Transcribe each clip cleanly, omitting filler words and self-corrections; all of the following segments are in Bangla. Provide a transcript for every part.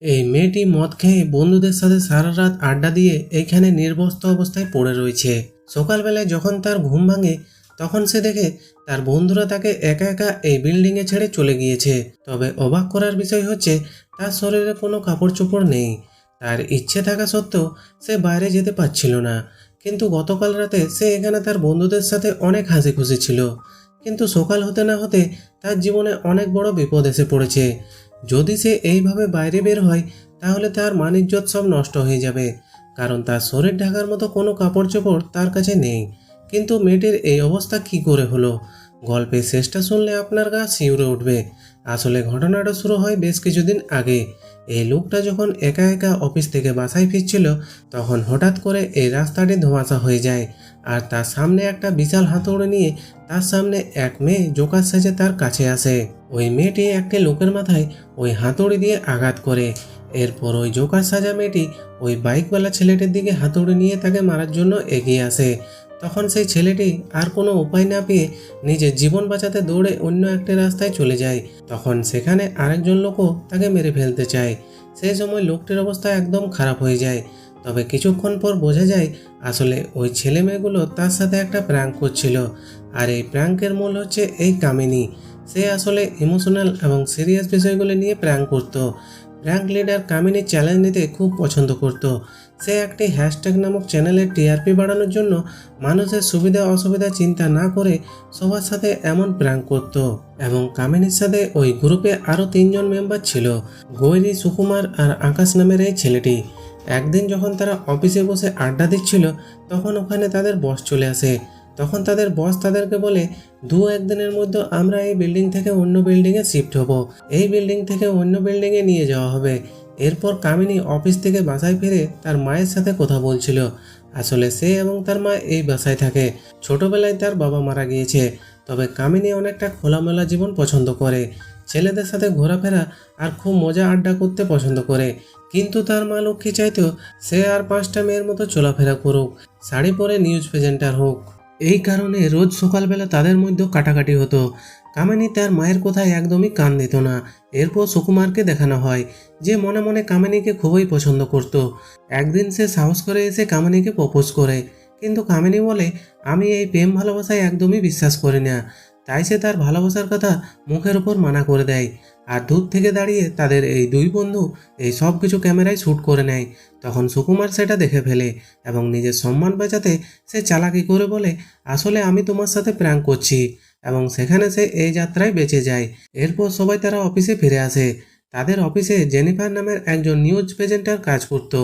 এই মেয়েটি মদ খেয়ে বন্ধুদের সাথে সারা রাত আড্ডা দিয়ে এইখানে নির্বস্ত্র অবস্থায় পড়ে রয়েছে। সকালবেলায় যখন তার ঘুম ভাঙে তখন সে দেখে তার বন্ধুরা তাকে একা একা এই বিল্ডিংয়ে ছেড়ে চলে গিয়েছে। তবে অবাক করার বিষয় হচ্ছে তার শরীরে কোনো কাপড় চোপড় নেই। তার ইচ্ছে থাকা সত্ত্বেও সে বাইরে যেতে পারছিল না। কিন্তু গতকাল রাতে সে এখানে তার বন্ধুদের সাথে অনেক হাসি খুশি ছিল। কিন্তু সকাল হতে না হতে তার জীবনে অনেক বড় বিপদ এসে পড়েছে। যদি সে এইভাবে বাইরে বের হয় তাহলে তার মান-ইজ্জত সব নষ্ট হয়ে যাবে, কারণ তার শরীর ঢাকার মতো কোনো কাপড় চোপড় তার কাছে নেই। কিন্তু মেয়েটির এই অবস্থা কি করে হলো? গল্পের শেষটা শুনলে আপনার গা শিউরে উঠবে। আসলে ঘটনাটা শুরু হয় বেশ কিছুদিন আগে। এই লোকটা যখন একা একা অফিস থেকে বাসায় ফিরছিল তখন হঠাৎ করে এই রাস্তাটি ধোঁয়াশা হয়ে যায়, আর তার সামনে একটা বিশাল হাতুড়ি নিয়ে তার সামনে এক মেয়ে জোকার সেজে তার কাছে আসে। ওই মেয়েটি একটি লোকের মাথায় ওই হাতুড়ি দিয়ে আঘাত করে। এরপর ওই জোকার সাজা মেয়েটি ওই বাইকওয়ালা ছেলেটির দিকে হাতুড়ি নিয়ে তাকে মারার জন্য এগিয়ে আসে। তখন সেই ছেলেটি আর কোনো উপায় না পেয়ে নিজের জীবন বাঁচাতে দৌড়ে অন্য একটি রাস্তায় চলে যায়। তখন সেখানে আরেকজন লোকও তাকে মেরে ফেলতে চায়। সেই সময় লোকটির অবস্থা একদম খারাপ হয়ে যায়। তবে কিছুক্ষণ পর বোঝা যায় আসলে ওই ছেলে মেয়েগুলো তার সাথে একটা প্র্যাঙ্ক করছিল। আর এই প্র্যাঙ্কের মূল হচ্ছে এই কামিনী। সে আসলে ইমোশনাল এবং সিরিয়াস বিষয়গুলো নিয়ে প্র্যাঙ্ক করত। প্র্যাঙ্ক লিডার কামিনী চ্যালেঞ্জ নিতে খুব পছন্দ করত। সে একটি হ্যাশট্যাগ নামক চ্যানেলের টিআরপি বাড়ানোর জন্য মানুষের সুবিধা অসুবিধা চিন্তা না করে সবার সাথে এমন প্র্যাঙ্ক করত। এবং কামিনীর সাথে ওই গ্রুপে আরও 3জন মেম্বার ছিল, গৌরী, সুকুমার আর আকাশ নামের এই ছেলেটি। একদিন যখন তারা অফিসে বসে আড্ডা দিচ্ছিল তখন ওখানে তাদের বস চলে আসে। তখন তাদের বস তাদেরকে বলে, 2-1 দিনের মধ্যে আমরা এই বিল্ডিং থেকে অন্য বিল্ডিংয়ে শিফট হব। এই বিল্ডিং থেকে অন্য বিল্ডিংয়ে নিয়ে যাওয়া হবে। এরপর কামিনী অফিস থেকে বাসায় ফিরে তার মায়ের সাথে কথা বলছিল। আসলে সে এবং তার মা এই বাসায় থাকে। ছোটবেলায় তার বাবা মারা গিয়েছে। তবে কামিনী অনেকটা খোলামেলা জীবন পছন্দ করে, ছেলেদের সাথে ঘোরাফেরা আর খুব মজা আড্ডা করতে পছন্দ করে। কিন্তু তার মা লক্ষ্মী চাইতো সে আর 5টা মেয়ের মতো চলাফেরা করুক, শাড়ি পরে নিউজ প্রেজেন্টার হোক। এই কারণে রোজ সকালবেলা তাদের মধ্যে কাটাকাটি হতো। কামিনী তার মায়ের কথায় একদমই কান দিত না। এরপর সুকুমারকে দেখানো হয় যে মনে মনে কামিনীকে খুবই পছন্দ করত। একদিন সে সাহস করে এসে কামিনীকে প্রপোজ করে, কিন্তু কামিনী বলে, আমি এই প্রেম ভালোবাসায় একদমই বিশ্বাস করি না। তাই সে তার ভালোবাসার কথা মুখের উপর মানা করে দেয়। আর দূর থেকে দাঁড়িয়ে তাদের এই দুই বন্ধু এই সব কিছু ক্যামেরায় শ্যুট করে নেয়। তখন সুকুমার সেটা দেখে ফেলে এবং নিজের সম্মান বাঁচাতে সে চালাকি করে বলে, আসলে আমি তোমার সাথে প্র্যাঙ্ক করছি। এবং সেখানে সে এই যাত্রায় বেঁচে যায়। এরপর সবাই তারা অফিসে ফিরে আসে। তাদের অফিসে জেনিফার নামের একজন নিউজ প্রেজেন্টার কাজ করত।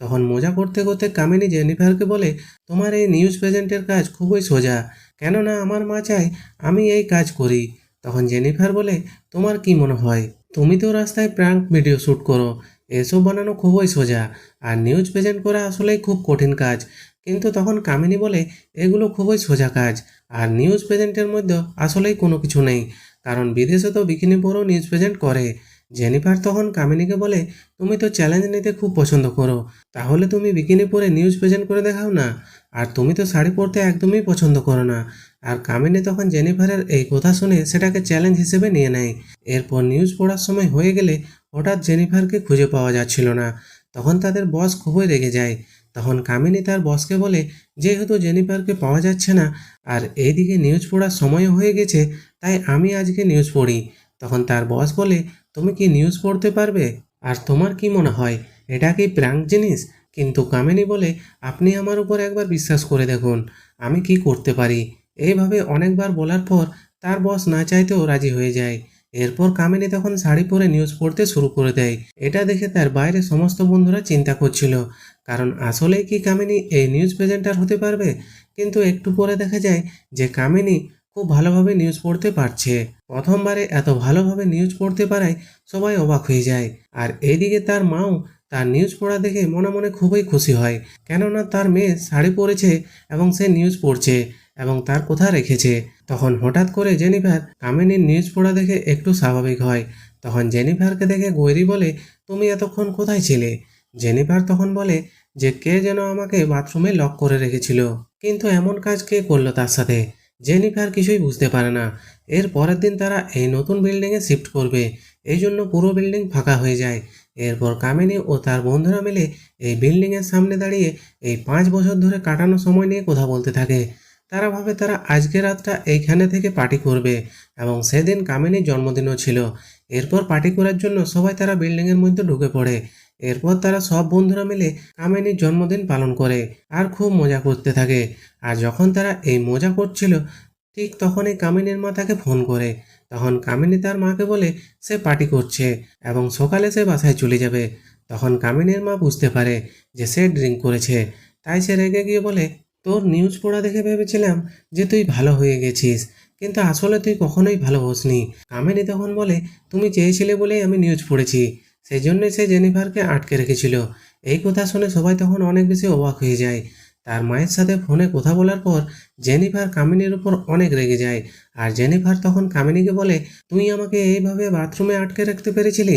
তখন মজা করতে করতে কামিনী জেনিফারকে বলে, তোমার এই নিউজ প্রেজেন্টের কাজ খুবই সোজা, কেননা আমার মা চায় আমি এই কাজ করি। তখন জেনিফার বলে, তোমার কি মনে হয়? তুমি তো রাস্তায় প্র্যাঙ্ক ভিডিও শ্যুট করো, এসব বানানো খুবই সোজা, আর নিউজ প্রেজেন্ট করা আসলেই খুব কঠিন কাজ। কিন্তু তখন কামিনী বলে, এগুলো খুবই সোজা কাজ, আর নিউজ প্রেজেন্টের মধ্যে আসলেই কোনো কিছু নেই, কারণ বিদেশে তো বিকিনি পরেও নিউজ প্রেজেন্ট করে। জেনিফার তখন কামিনীকে বলে, তুমি তো চ্যালেঞ্জ নিতে খুব পছন্দ করো, তাহলে তুমি বিকিনি পরে নিউজ প্রেজেন্ট করে দেখাও না। আর তুমি তো শাড়ি পরতে একদমই পছন্দ করো না। আর কামিনী তখন জেনিফারের এই কথা শুনে সেটাকে চ্যালেঞ্জ হিসেবে নিয়ে নেয়। এরপর নিউজ পড়ার সময় হয়ে গেলে হঠাৎ জেনিফারকে খুঁজে পাওয়া যাচ্ছিল না। তখন তাদের বস খুবই রেগে যায়। তখন কামিনী তার বসকে বলে, যেহেতু জেনিফারকে পাওয়া যাচ্ছে না আর এইদিকে নিউজ পড়ার সময়ও হয়ে গেছে, তাই আমি আজকে নিউজ পড়ি। তখন তার বস বলে, তুমি কি নিউজ পড়তে পারবে? আর তোমার কি মনে হয় এটা কি প্র্যাঙ্ক জিনিস? কিন্তু কামিনী বলে, আপনি আমার উপর একবার বিশ্বাস করে দেখুন, আমি কি করতে পারি। এইভাবে অনেকবার বলার পর তার বস না চাইতেও রাজি হয়ে যায়। এরপর কামিনী তখন শাড়ি পরে নিউজ পড়তে শুরু করে দেয়। এটা দেখে তার বাইরে সমস্ত বন্ধুরা চিন্তা করছিল, কারণ আসলেই কি কামিনী এই নিউজ প্রেজেন্টার হতে পারবে? কিন্তু একটু পরে দেখা যায় যে কামিনী খুব ভালোভাবে নিউজ পড়তে পারছে। প্রথমবারে এত ভালোভাবে নিউজ পড়তে পারায় সবাই অবাক হয়ে যায়। আর এইদিকে তার মাও তার নিউজ পড়া দেখে মনে মনে খুবই খুশি হয়, কেননা তার মেয়ে শাড়ি পরেছে এবং সে নিউজ পড়ছে এবং তার কথা রেখেছে। তখন হঠাৎ করে জেনিফার কামিনীর নিউজ পড়া দেখে একটু স্বাভাবিক হয়। তখন জেনিফারকে দেখে গৌরী বলে, তুমি এতক্ষণ কোথায় ছিলে? জেনিফার তখন বলে যে কে যেন আমাকে বাথরুমে লক করে রেখেছিল, কিন্তু এমন কাজ কে করলো তার সাথে? জেনিফার কিছুই বুঝতে পারে না। এর পরের দিন তারা এই নতুন বিল্ডিংয়ে শিফট করবে, এই জন্য পুরো বিল্ডিং ফাঁকা হয়ে যায়। এরপর কামিনী ও তার বন্ধুরা মিলে এই বিল্ডিংয়ের সামনে দাঁড়িয়ে এই 5 বছর ধরে কাটানো সময় নিয়ে কথা বলতে থাকে। তারা ভাবে তারা আজকে রাতটা এইখানে থেকে পার্টি করবে এবং সেদিন কামিনীর জন্মদিনও ছিল। এরপর পার্টি করার জন্য সবাই তারা বিল্ডিংয়ের মধ্যে ঢুকে পড়ে। এরপর তারা সব বন্ধুরা মিলে কামিনীর জন্মদিন পালন করে আর খুব মজা করতে থাকে। আর যখন তারা এই মজা করছিল ঠিক তখনই কামিনীর মা তাকে ফোন করে। তখন কামিনী তার মাকে বলে সে পার্টি করছে এবং সকালে সে বাসায় চলে যাবে। তখন কামিনীর মা বুঝতে পারে যে সে ড্রিঙ্ক করেছে, তাই সে রেগে গিয়ে বলে, তোর নিউজ পড়া দেখে ভেবেছিলাম যে তুই ভালো হয়ে গেছিস, কিন্তু আসলে তুই কখনোই ভালো হোসনি। কামিনী তখন বলে, তুমি চেয়েছিলে বলেই আমি নিউজ পড়েছি, সেই জন্যই সে জেনিফারকে আটকে রেখেছিল। এই কথা শুনে সবাই তখন অনেক বেশি অবাক হয়ে যায়। তার মায়ের সাথে ফোনে কথা বলার পর জেনিফার কামিনীর উপর অনেক রেগে যায়। আর জেনিফার তখন কামিনীকে বলে, তুই আমাকে এইভাবে বাথরুমে আটকে রাখতে পেরেছিলি,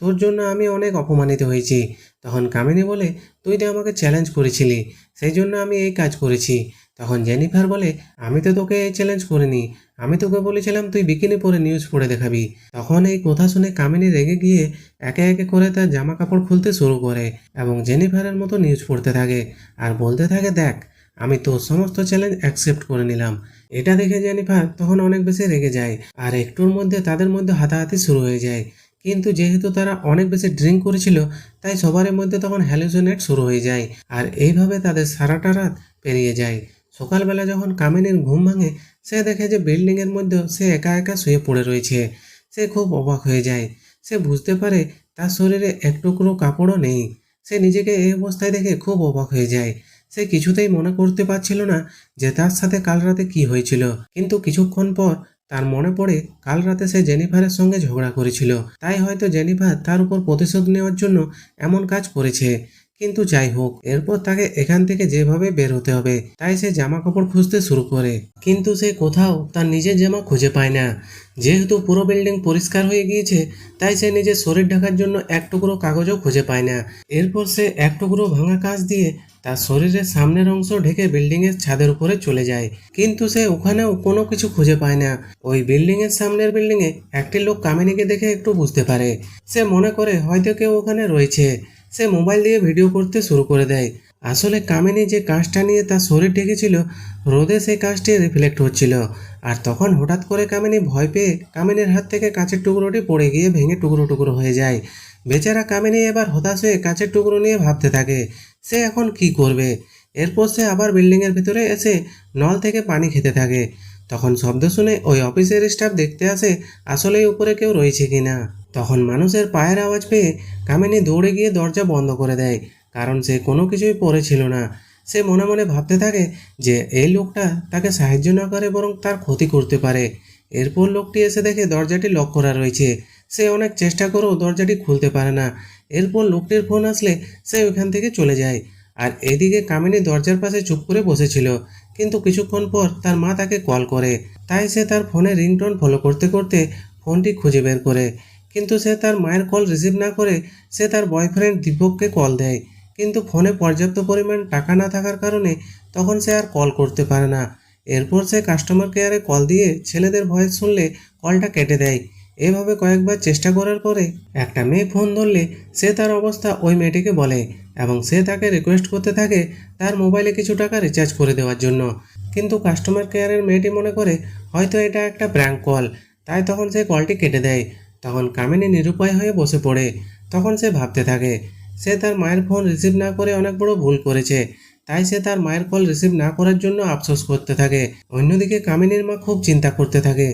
তোর জন্য আমি অনেক অপমানিত হয়েছি। তখন কামিনী বলে, তুই তো আমাকে চ্যালেঞ্জ করেছিলি, সেই জন্য আমি এই কাজ করেছি। তখন জেনিফার বলে, আমি তো তোকে এই চ্যালেঞ্জ করিনি, আমি তোকে বলেছিলাম তুই বিকিনি পরে নিউজ পড়ে দেখাবি। তখন এই কথা শুনে কামিনী রেগে গিয়ে একে একে করে তার জামা কাপড় খুলতে শুরু করে এবং জেনিফারের মতো নিউজ পড়তে থাকে আর বলতে থাকে, দেখ আমি তোর সমস্ত চ্যালেঞ্জ অ্যাকসেপ্ট করে নিলাম। এটা দেখে জেনিফার তখন অনেক বেশি রেগে যায় আর একটুর মধ্যে তাদের মধ্যে হাতাহাতি শুরু হয়ে যায়। কিন্তু যেহেতু তারা অনেক বেশি ড্রিঙ্ক করেছিল তাই সবার মধ্যে তখন হ্যালুসিনেট শুরু হয়ে যায় আর এইভাবে তাদের সারাটা রাত পেরিয়ে যায়। সকালবেলা যখন কামিনীর ঘুম ভাঙে সে দেখে যে বিল্ডিংয়ের মধ্যে সে একা একা শুয়ে পড়ে রয়েছে। সে খুব অবাক হয়ে যায়। সে বুঝতে পারে তার শরীরে এক টুকরো কাপড়ও নেই। সে নিজেকে এই অবস্থায় দেখে খুব অবাক হয়ে যায়। সে কিছুতেই মনে করতে পারছিল না যে তার সাথে কাল রাতে কি হয়েছিল, কিন্তু কিছুক্ষণ পর তার মনে পড়ে কাল রাতে সে জেনিফারের সঙ্গে ঝগড়া করেছিল, তাই হয়তো জেনিফার তার উপর প্রতিশোধ নেওয়ার জন্য এমন কাজ করেছে। কিন্তু যাই হোক, এরপর তাকে এখান থেকে যেভাবে বের হতে হবে তাই সে জামা কাপড় খুঁজতে শুরু করে, কিন্তু সে কোথাও তার নিজের জামা খুঁজে পায় না। যেহেতু পুরো বিল্ডিং পরিষ্কার হয়ে গিয়েছে তাই সে নিজের শরীর ঢাকার জন্য এক টুকরো কাগজও খুঁজে পায় না। এরপর সে এক টুকরো ভাঙা কাঁচ দিয়ে তার শরীরের সামনের অংশ ঢেকে বিল্ডিংয়ের ছাদের উপরে চলে যায়, কিন্তু সে ওখানেও কোনো কিছু খুঁজে পায় না। ওই বিল্ডিংয়ের সামনের বিল্ডিংয়ে একটি লোক কামিনীকে দেখে একটু বুঝতে পারে। সে মনে করে হয়তো কেউ ওখানে রয়েছে। সে মোবাইল দিয়ে ভিডিও করতে শুরু করে দেয়। আসলে কামিনী যে কাঁচটা নিয়ে তার শরীর ঢেকেছিল রোদে সেই কাঁচটি রিফ্লেক্ট হচ্ছিল। আর তখন হঠাৎ করে কামিনী ভয় পেয়ে কামিনীর হাত থেকে কাঁচের টুকরোটি পড়ে গিয়ে ভেঙে টুকরো টুকরো হয়ে যায়। বেচারা কামিনী এবার হতাশ হয়ে কাঁচের টুকরো নিয়ে ভাবতে থাকে সে এখন কি করবে। এরপর সে আবার বিল্ডিংয়ের ভিতরে এসে নল থেকে পানি খেতে থাকে। তখন শব্দ শুনে ওই অফিসের স্টাফ দেখতে আসে আসলেই উপরে কেউ রয়েছে কিনা। তখন মানুষের পায়ের আওয়াজ পেয়ে কামিনী দৌড়ে গিয়ে দরজা বন্ধ করে দেয়, কারণ সে কোনো কিছুই পড়েছিল না। সে মনে মনে ভাবতে থাকে যে এই লোকটা তাকে সাহায্য না করে বরং তার ক্ষতি করতে পারে। এরপর লোকটি এসে দেখে দরজাটি লক করা রয়েছে। সে অনেক চেষ্টা করেও দরজাটি খুলতে পারে না। এরপর লোকটির ফোন আসলে সে ওইখান থেকে চলে যায়। আর এদিকে কামিনী দরজার পাশে চুপ করে বসেছিল, কিন্তু কিছুক্ষণ পর তার মা তাকে কল করে। তাই সে তার ফোনে রিংটোন ফলো করতে করতে ফোনটি খুঁজে বের করে, কিন্তু সে তার মায়ের কল রিসিভ না করে সে তার বয়ফ্রেন্ড দীপককে কল দেয়। কিন্তু ফোনে পর্যাপ্ত পরিমাণ টাকা না থাকার কারণে তখন সে আর কল করতে পারে না। এরপর সে কাস্টমার কেয়ারে কল দিয়ে ছেলেদের ভয়েস শুনলে কলটা কেটে দেয়। এভাবে কয়েকবার চেষ্টা করার পরে একটা মেয়ে ফোন ধরলে সে তার অবস্থা ওই মেয়েটিকে বলে এবং সে তাকে রিকোয়েস্ট করতে থাকে তার মোবাইলে কিছু টাকা রিচার্জ করে দেওয়ার জন্য। কিন্তু কাস্টমার কেয়ারের মেয়েটি মনে করে হয়তো এটা একটা প্র্যাঙ্ক কল, তাই তখন সে কলটি কেটে দেয়। তখন কামিনী নিরুপায় হয়ে বসে পড়ে। তখন সে ভাবতে থাকে সে তার মায়ের ফোন রিসিভ না করে অনেক বড় ভুল করেছে, তাই সে তার মায়ের কল রিসিভ না করার জন্য আফসোস করতে থাকে। অন্যদিকে কামিনীর মা খুব চিন্তা করতে থাকে।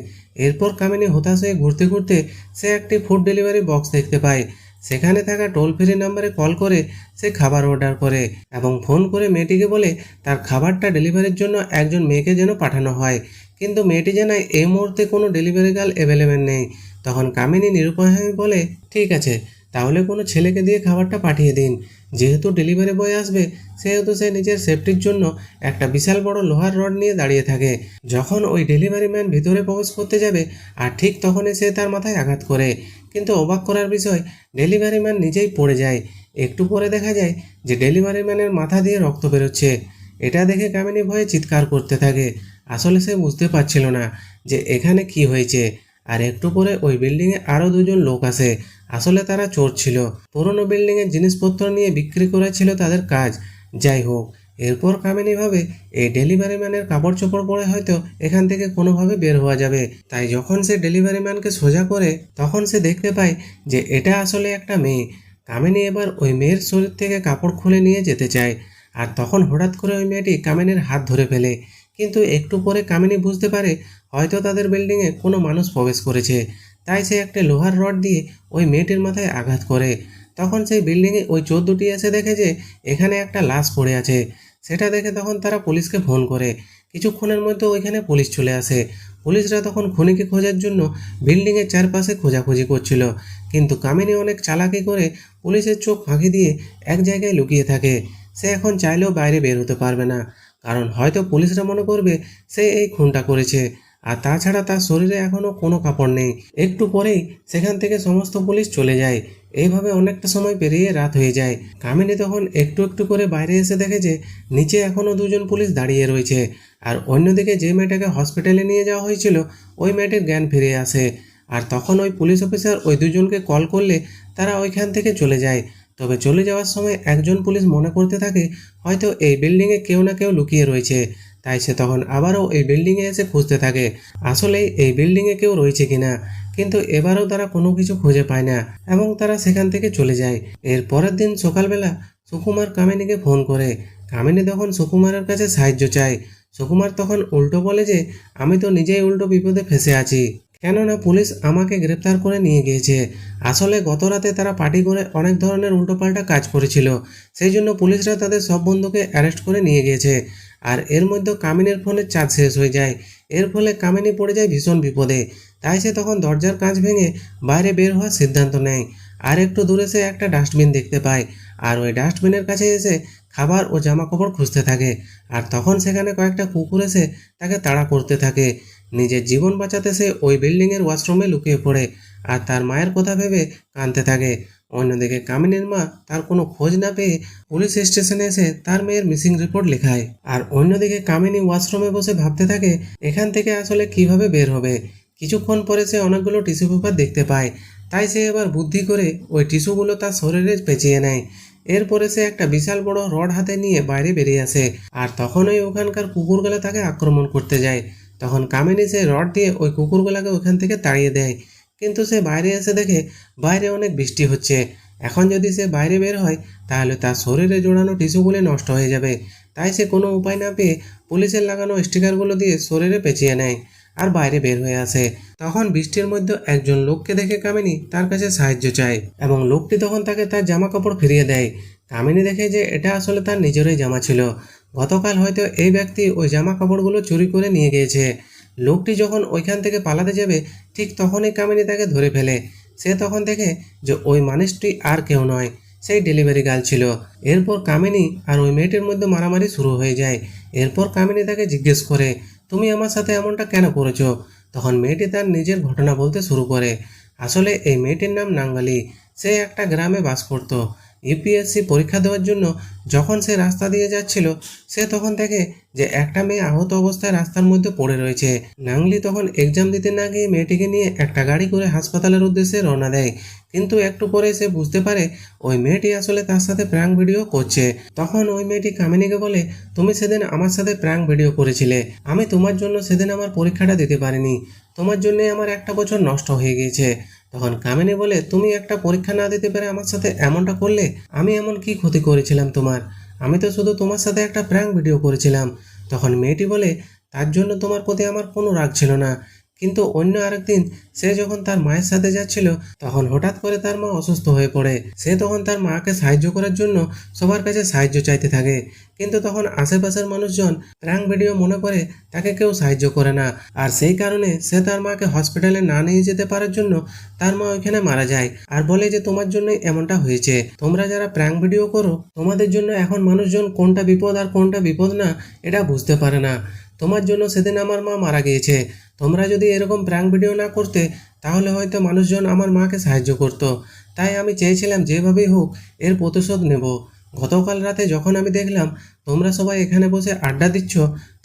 এরপর কামিনী হতাশ হয়ে ঘুরতে ঘুরতে সে একটি ফুড ডেলিভারি বক্স দেখতে পায়। সেখানে থাকা টোল ফ্রি নাম্বারে কল করে সে খাবার অর্ডার করে এবং ফোন করে মেয়েটিকে বলে তার খাবারটা ডেলিভারির জন্য একজন মেয়েকে যেন পাঠানো হয়, কিন্তু মেয়েটি জানায় এই মুহূর্তে কোনো ডেলিভারি গার্ল অ্যাভেলেবেল নেই। তখন কামিনী নিরুপায় হয়ে বলে, ঠিক আছে, তাহলে কোনো ছেলেকে দিয়ে খাবারটা পাঠিয়ে দিন। যেহেতু ডেলিভারি বয় আসবে সেহেতু সে নিজের সেফটির জন্য একটা বিশাল বড় লোহার রড নিয়ে দাঁড়িয়ে থাকে। যখন ওই ডেলিভারি ম্যান ভিতরে প্রবেশ করতে যাবে আর ঠিক তখনই সে তার মাথায় আঘাত করে, কিন্তু অবাক করার বিষয় ডেলিভারি ম্যান নিজেই পড়ে যায়। একটু পরে দেখা যায় যে ডেলিভারি ম্যানের মাথা দিয়ে রক্ত বেরোচ্ছে। এটা দেখে কামিনী ভয়ে চিৎকার করতে থাকে। আসলে সে বুঝতে পারছিল না যে এখানে কি হয়েছে। আর একটু পরে ওই বিল্ডিংয়ে আরও দুজন লোক আসে। আসলে তারা চোর ছিল, পুরনো বিল্ডিংয়ের জিনিসপত্র নিয়ে বিক্রি করা ছিল তাদের কাজ। যাই হোক, এরপর কামিনী ভাবে এই ডেলিভারি ম্যানের কাপড় চোপড় পরে হয়তো এখান থেকে কোনোভাবে বের হওয়া যাবে। তাই যখন সে ডেলিভারি ম্যানকে সোজা করে তখন সে দেখতে পায় যে এটা আসলে একটা মেয়ে। কামিনী এবার ওই মেয়ের শরীর থেকে কাপড় খুলে নিয়ে যেতে চায়, আর তখন হঠাৎ করে ওই মেয়েটি কামিনীর হাত ধরে ফেলে। কিন্তু একটু পরে কামিনী বুঝতে পারে হয়তো তাদের বিল্ডিংয়ে কোনো মানুষ প্রবেশ করেছে। তাই সে একটা লোহার রড দিয়ে ওই মেয়েটির মাথায় আঘাত করে। তখন সেই বিল্ডিংয়ে ওই চোর দুটি এসে দেখে যে এখানে একটা লাশ পড়ে আছে। সেটা দেখে তখন তারা পুলিশকে ফোন করে। কিছুক্ষণের মধ্যে ওইখানে পুলিশ চলে আসে। পুলিশরা তখন খুনিকে খোঁজার জন্য বিল্ডিংয়ের চারপাশে খোঁজাখুঁজি করছিল, কিন্তু কামিনী অনেক চালাকি করে পুলিশের চোখ ফাঁকি দিয়ে এক জায়গায় লুকিয়ে থাকে। সে এখন চাইলেও বাইরে বের হতে পারবে না, কারণ হয়তো পুলিশরা মনে করবে সে এই খুনটা করেছে। আর তাছাড়া তার শরীরে এখনও কোনো কাপড় নেই। একটু পরেই সেখান থেকে সমস্ত পুলিশ চলে যায়। এইভাবে অনেকটা সময় পেরিয়ে রাত হয়ে যায়। কামিনী তখন একটু একটু করে বাইরে এসে দেখে যে নিচে এখনও দুজন পুলিশ দাঁড়িয়ে রয়েছে। আর অন্যদিকে যে মেয়েটাকে হসপিটালে নিয়ে যাওয়া হয়েছিল ওই মেয়েটির জ্ঞান ফিরে আসে। আর তখন ওই পুলিশ অফিসার ওই দুজনকে কল করলে তারা ওইখান থেকে চলে যায়। তবে চলে যাওয়ার সময় একজন পুলিশ মনে করতে থাকে হয়তো এই বিল্ডিংয়ে কেউ না কেউ লুকিয়ে রয়েছে। তাই সে তখন আবারও এই বিল্ডিংয়ে এসে খুঁজতে থাকে আসলেই এই বিল্ডিংয়ে কেউ রয়েছে কিনা। কিন্তু এবারও তারা কোনো কিছু খুঁজে পায় না এবং তারা সেখান থেকে চলে যায়। এর পরের দিন সকালবেলা সুকুমার কামিনীকে ফোন করে। কামিনী তখন সুকুমারের কাছে সাহায্য চায়। সুকুমার তখন উল্টো বলে যে আমি তো নিজেই উল্টো বিপদে ফেঁসে আছি, কেননা পুলিশ আমাকে গ্রেপ্তার করে নিয়ে গিয়েছে। আসলে গত রাতে তারা পার্টি করে অনেক ধরনের উল্টোপাল্টা কাজ করেছিল, সেই জন্য পুলিশরা তাদের সব বন্ধুকে অ্যারেস্ট করে নিয়ে গিয়েছে। আর এর মধ্যে কামিনীর ফোনের চার্জ শেষ হয়ে যায়। এর ফলে কামিনী পড়ে যায় ভীষণ বিপদে। তাই সে তখন দরজার কাঁচ ভেঙে বাইরে বের হওয়ার সিদ্ধান্ত নেয়। আর একটু দূরে সে একটা ডাস্টবিন দেখতে পায়, আর ওই ডাস্টবিনের কাছে এসে খাবার ও জামা কাপড় খুঁজতে থাকে। আর তখন সেখানে কয়েকটা কুকুর এসে তাকে তাড়া করতে থাকে। নিজের জীবন বাঁচাতে সে ওই বিল্ডিংয়ের ওয়াশরুমে লুকিয়ে পড়ে আর তার মায়ের কথা ভেবে কাঁদতে থাকে। অন্যদিকে কামিনীর মা তার কোনো খোঁজ না পেয়ে পুলিশ স্টেশনে এসে তার মেয়ের মিসিং রিপোর্ট লেখায়। আর অন্যদিকে কামিনী ওয়াশরুমে বসে ভাবতে থাকে এখান থেকে আসলে কিভাবে বের হবে। কিছুক্ষণ পরে সে অনেকগুলো টিস্যু পেপার দেখতে পায়। তাই সে এবার বুদ্ধি করে ওই টিস্যুগুলো তার শরীরে পেঁচিয়ে নেয়। এরপরে সে একটা বিশাল বড় রড হাতে নিয়ে বাইরে বেরিয়ে আসে। আর তখনই ওখানকার কুকুরগুলো তাকে আক্রমণ করতে যায়। তখন কামিনী সে রড দিয়ে ওই কুকুরগুলোকে ওখান থেকে তাড়িয়ে দেয়। কিন্তু সে বাইরে এসে দেখে বাইরে অনেক বৃষ্টি হচ্ছে। এখন যদি সে বাইরে বের হয় তাহলে তার শরীরে জোড়ানো টিস্যুগুলি নষ্ট হয়ে যাবে। তাই সে কোনো উপায় না পেয়ে পুলিশের লাগানো স্টিকারগুলো দিয়ে শরীরে পেঁচিয়ে নেয় আর বাইরে বের হয়ে আসে। তখন বৃষ্টির মধ্যে একজন লোককে দেখে কামিনী তার কাছে সাহায্য চায় এবং লোকটি তখন তাকে তার জামা কাপড় ফিরিয়ে দেয়। কামিনী দেখে যে এটা আসলে তার নিজেরই জামা ছিল। গতকাল হয়তো এই ব্যক্তি ওই জামা কাপড়গুলো চুরি করে নিয়ে গিয়েছে। লোকটি যখন ওইখান থেকে পালাতে যাবে ঠিক তখনই কামিনী তাকে ধরে ফেলে। সে তখন দেখে যে ওই মানুষটি আর কেউ নয়, সেই ডেলিভারি গার্ল ছিল। এরপর কামিনী আর ওই মেয়েটির মধ্যে মারামারি শুরু হয়ে যায়। এরপর কামিনী তাকে জিজ্ঞেস করে তুমি আমার সাথে এমনটা কেন করেছো। তখন মেয়েটি তার নিজের ঘটনা বলতে শুরু করে। আসলে এই মেয়েটির নাম নাঙ্গালি। সে একটা গ্রামে বাস করত। ইউপিএসসি পরীক্ষা দেওয়ার জন্য যখন সে রাস্তা দিয়ে যাচ্ছিল সে তখন দেখে যে একটা মেয়ে আহত অবস্থায় রাস্তার মধ্যে পড়ে রয়েছে। নাংলি তখন এক্সাম দিতে না গিয়ে মেয়েটিকে নিয়ে একটা গাড়ি করে হাসপাতালের উদ্দেশ্যে রওনা দেয়। কিন্তু একটু পরে সে বুঝতে পারে ওই মেয়েটি আসলে তার সাথে প্র্যাঙ্ক ভিডিও করছে। তখন ওই মেয়েটি কামিনীকে বলে তুমি সেদিন আমার সাথে প্র্যাঙ্ক ভিডিও করেছিলে, আমি তোমার জন্য সেদিন আমার পরীক্ষাটা দিতে পারিনি, তোমার জন্যই আমার একটা বছর নষ্ট হয়ে গিয়েছে। তখন কামিনী বলে তুমি একটা পরীক্ষা না দিতে পেরে আমার সাথে এমনটা করলে, আমি এমন কি ক্ষতি করেছিলাম তোমার, আমি তো শুধু তোমার সাথে একটা প্র্যাঙ্ক ভিডিও করেছিলাম। তখন মেয়েটি বলে তার জন্য তোমার প্রতি আমার কোনো রাগ ছিল না, কিন্তু অন্য আরেকদিন সে যখন তার মায়ের সাথে যাচ্ছিল তখন হঠাৎ করে তার মা অসুস্থ হয়ে পড়ে। সে তখন তার মাকে সাহায্য করার জন্য সবার কাছে সাহায্য চাইতে থাকে, কিন্তু তখন আশেপাশের মানুষজন প্র্যাঙ্ক ভিডিও মনে করে তাকে কেউ সাহায্য করে না। আর সেই কারণে সে তার মাকে হসপিটালে না নিয়ে যেতে পারার জন্য তার মা ওইখানে মারা যায় আর বলে যে তোমার জন্যই এমনটা হয়েছে, তোমরা যারা প্র্যাঙ্ক ভিডিও করো তোমাদের জন্য এখন মানুষজন কোনটা বিপদ আর কোনটা বিপদ না এটা বুঝতে পারে না। তোমার জন্য সেদিন আমার মা মারা গিয়েছে, তোমরা যদি এরকম প্র্যাঙ্ক ভিডিও না করতে তাহলে হয়তো মানুষজন আমার মাকে সাহায্য করতো। তাই আমি চেয়েছিলাম যেভাবেই হোক এর প্রতিশোধ নেব। গতকাল রাতে যখন আমি দেখলাম তোমরা সবাই এখানে বসে আড্ডা দিচ্ছ,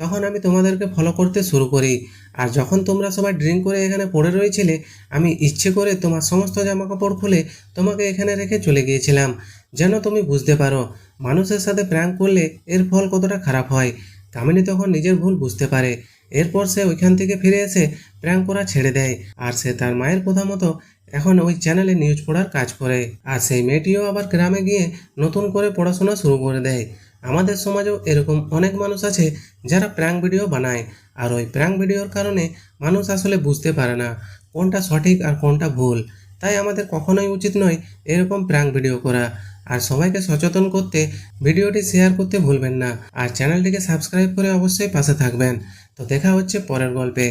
তখন আমি তোমাদেরকে ফলো করতে শুরু করি। আর যখন তোমরা সবাই ড্রিঙ্ক করে এখানে পড়ে রয়েছিলে, আমি ইচ্ছে করে তোমার সমস্ত জামাকাপড় খুলে তোমাকে এখানে রেখে চলে গিয়েছিলাম, যেন তুমি বুঝতে পারো মানুষের সাথে প্র্যাঙ্ক করলে এর ফল কতটা খারাপ হয়। কামিনী তখন নিজের ভুল বুঝতে পারে। এরপর সে ওইখান থেকে ফিরে এসে প্র্যাঙ্ক করা ছেড়ে দেয়, আর সে তার মায়ের কথা মতো এখন ওই চ্যানেলে নিউজ পড়ার কাজ করে। আর সেই মেয়েটিও আবার গ্রামে গিয়ে নতুন করে পড়াশোনা শুরু করে দেয়। আমাদের সমাজেও এরকম অনেক মানুষ আছে যারা প্র্যাঙ্ক ভিডিও বানায়, আর ওই প্র্যাঙ্ক ভিডিওর কারণে মানুষ আসলে বুঝতে পারে না কোনটা সঠিক আর কোনটা ভুল। তাই আমাদের কখনোই উচিত নয় এরকম প্র্যাঙ্ক ভিডিও করা। আর সবাইকে সচেতন করতে ভিডিওটি শেয়ার করতে ভুলবেন না, আর চ্যানেলটিকে সাবস্ক্রাইব করে অবশ্যই পাশে থাকবেন। তো দেখা হচ্ছে পরের গল্পে।